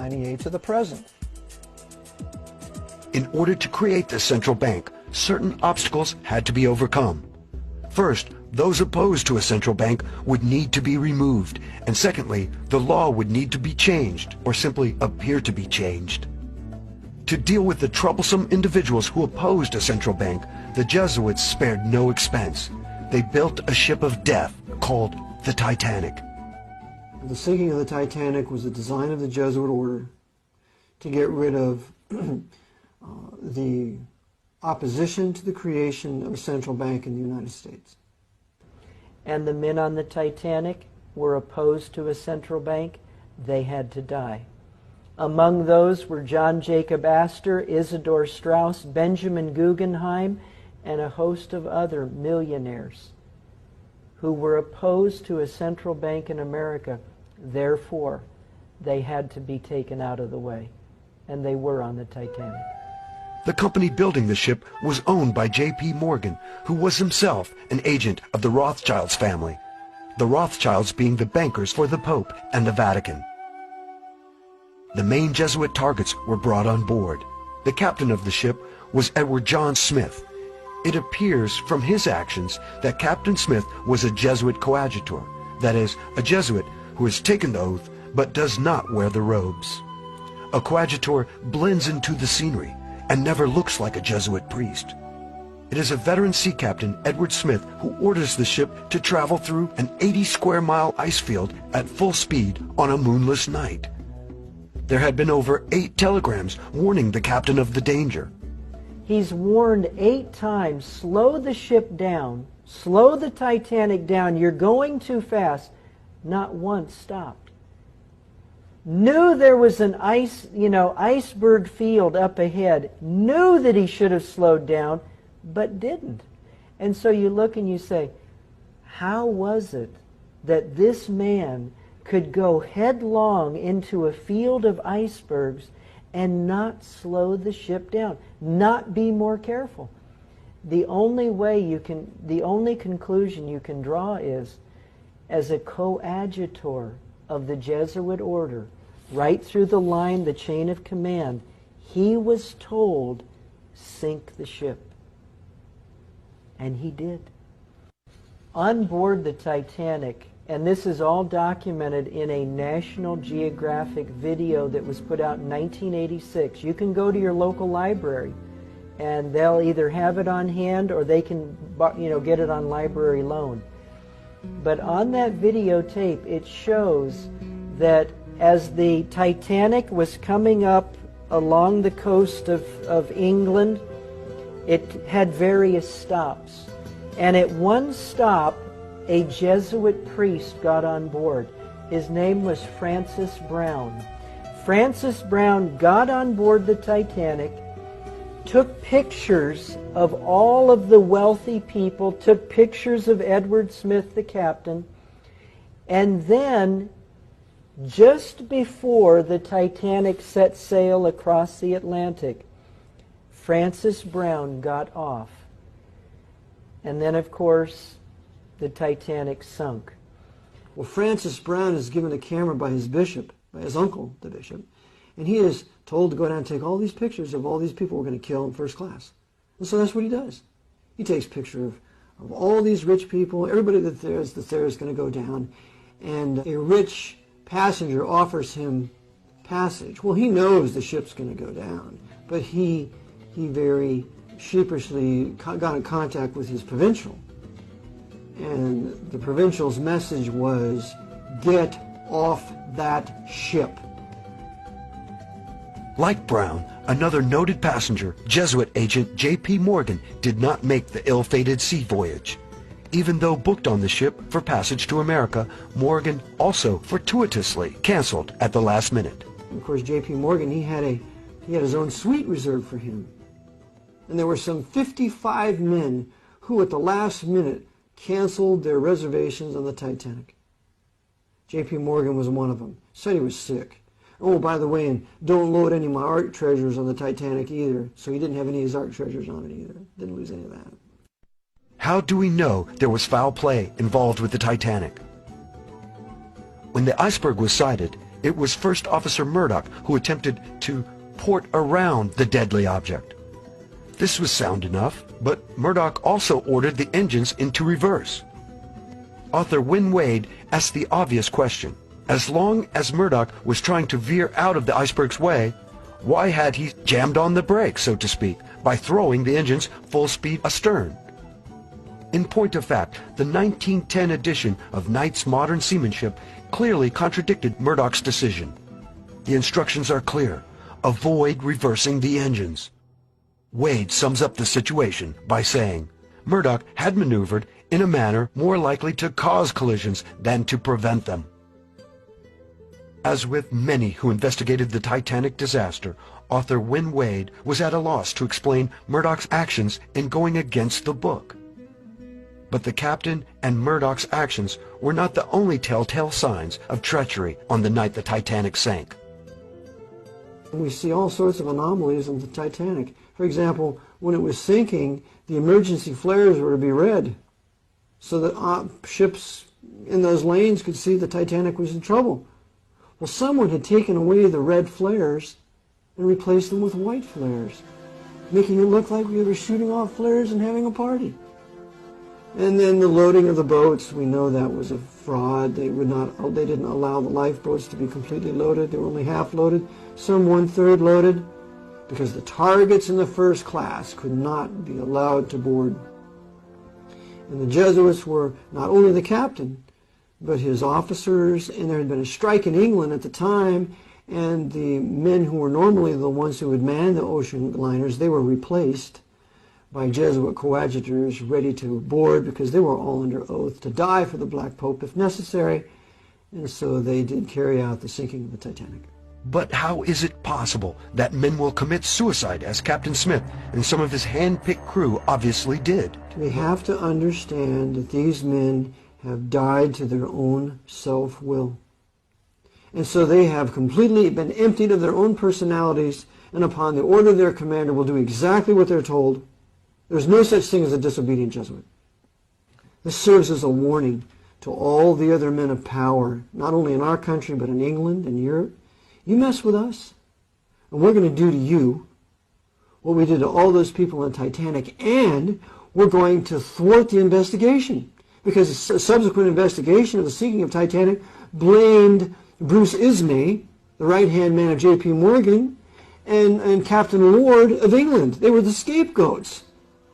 1798 to the present. In order to create the central bank, certain obstacles had to be overcome. First, those opposed to a central bank would need to be removed, and secondly, the law would need to be changed, or simply appear to be changed. To deal with the troublesome individuals who opposed a central bank, the Jesuits spared no expense. They built a ship of death called the Titanic. The sinking of the Titanic was the design of the Jesuit order to get rid of the opposition to the creation of a central bank in the United States. And the men on the Titanic were opposed to a central bank. They had to die. Among those were John Jacob Astor, Isidor Straus, Benjamin Guggenheim, and a host of other millionaires who were opposed to a central bank in America. Therefore, they had to be taken out of the way, and they were on the Titanic. The company building the ship was owned by J.P. Morgan, who was himself an agent of the Rothschilds family, the Rothschilds being the bankers for the Pope and the Vatican. The main Jesuit targets were brought on board. The captain of the ship was Edward John Smith. It appears from his actions that Captain Smith was a Jesuit coadjutor, that is, a Jesuit who has taken the oath but does not wear the robes. A coadjutor blends into the scenery and never looks like a Jesuit priest. It is a veteran sea captain, Edward Smith, who orders the ship to travel through an 80-square-mile ice field at full speed on a moonless night. There had been over 8 telegrams warning the captain of the danger. He's warned 8 times, slow the ship down, slow the Titanic down, you're going too fast. Not once stopped. Knew there was an iceberg field up ahead, knew that he should have slowed down, but didn't. And so you look and you say, how was it that this man could go headlong into a field of icebergs and not slow the ship down, not be more careful? The only conclusion you can draw is, as a coadjutor of the Jesuit order, right through the line, the chain of command, he was told, sink the ship. And he did. On board the Titanic, and this is all documented in a National Geographic video that was put out in 1986. You can go to your local library, and they'll either have it on hand or they can get it on library loan. But on that videotape, it shows that as the Titanic was coming up along the coast of England, it had various stops. And at one stop, a Jesuit priest got on board. His name was Francis Brown. Francis Brown got on board the Titanic, took pictures of all of the wealthy people, took pictures of Edward Smith, the captain, and then just before the Titanic set sail across the Atlantic, Francis Brown got off. And then, of course, the Titanic sunk. Well, Francis Brown is given a camera by his bishop, by his uncle, the bishop, and he is told to go down and take all these pictures of all these people we're going to kill in first class. And so that's what he does. He takes pictures of all these rich people, everybody that there is going to go down, and a rich passenger offers him passage. Well, he knows the ship's going to go down, but he very sheepishly got in contact with his provincial. And the provincial's message was, get off that ship. Like Brown, another noted passenger, Jesuit agent J.P. Morgan, did not make the ill-fated sea voyage. Even though booked on the ship for passage to America, Morgan also fortuitously canceled at the last minute. Of course, J.P. Morgan, he had his own suite reserved for him. And there were some 55 men who at the last minute canceled their reservations on the Titanic. J.P. Morgan was one of them. Said he was sick. Oh, by the way, and don't load any of my art treasures on the Titanic either. So he didn't have any of his art treasures on it either. Didn't lose any of that. How do we know there was foul play involved with the Titanic? When the iceberg was sighted, It was First Officer Murdoch who attempted to port around the deadly object. This was sound enough, but Murdoch also ordered the engines into reverse. Author Wynne Wade asked the obvious question. As long as Murdoch was trying to veer out of the iceberg's way, why had he jammed on the brakes, so to speak, by throwing the engines full speed astern? In point of fact, the 1910 edition of Knight's Modern Seamanship clearly contradicted Murdoch's decision. The instructions are clear. Avoid reversing the engines. Wade sums up the situation by saying, Murdoch had maneuvered in a manner more likely to cause collisions than to prevent them. As with many who investigated the Titanic disaster, author Wynne Wade was at a loss to explain Murdoch's actions in going against the book. But the captain and Murdoch's actions were not the only telltale signs of treachery on the night the Titanic sank. We see all sorts of anomalies in the Titanic. For example, when it was sinking, the emergency flares were to be red, so that ships in those lanes could see the Titanic was in trouble. Well, someone had taken away the red flares and replaced them with white flares, making it look like we were shooting off flares and having a party. And then the loading of the boats, we know that was a fraud. They didn't allow the lifeboats to be completely loaded. They were only half loaded, some 1/3 loaded, because the targets in the first class could not be allowed to board. And the Jesuits were not only the captain, but his officers, and there had been a strike in England at the time, and the men who were normally the ones who would man the ocean liners, they were replaced by Jesuit coadjutors ready to board because they were all under oath to die for the Black Pope if necessary, and so they did carry out the sinking of the Titanic. But how is it possible that men will commit suicide as Captain Smith and some of his hand-picked crew obviously did? We have to understand that these men have died to their own self-will. And so they have completely been emptied of their own personalities, and upon the order of their commander will do exactly what they're told. There's no such thing as a disobedient Jesuit. This serves as a warning to all the other men of power, not only in our country, but in England and Europe. You mess with us, and we're going to do to you what we did to all those people on Titanic, and we're going to thwart the investigation. Because a subsequent investigation of the sinking of Titanic blamed Bruce Ismay, the right-hand man of J.P. Morgan, and Captain Lord of England. They were the scapegoats,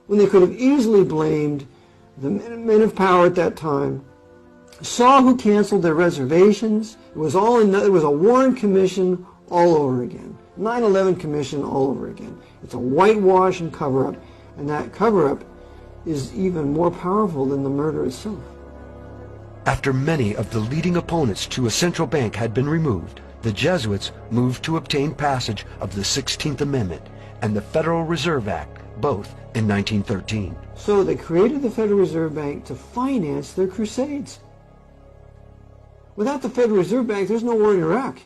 when they could have easily blamed the men of power at that time. Saw who canceled their reservations. It was a Warren Commission all over again. 9/11 Commission all over again. It's a whitewash and cover-up, and that cover-up is even more powerful than the murder itself. After many of the leading opponents to a central bank had been removed, the Jesuits moved to obtain passage of the 16th Amendment and the Federal Reserve Act, both in 1913. So they created the Federal Reserve Bank to finance their crusades. Without the Federal Reserve Bank, there's no war in Iraq.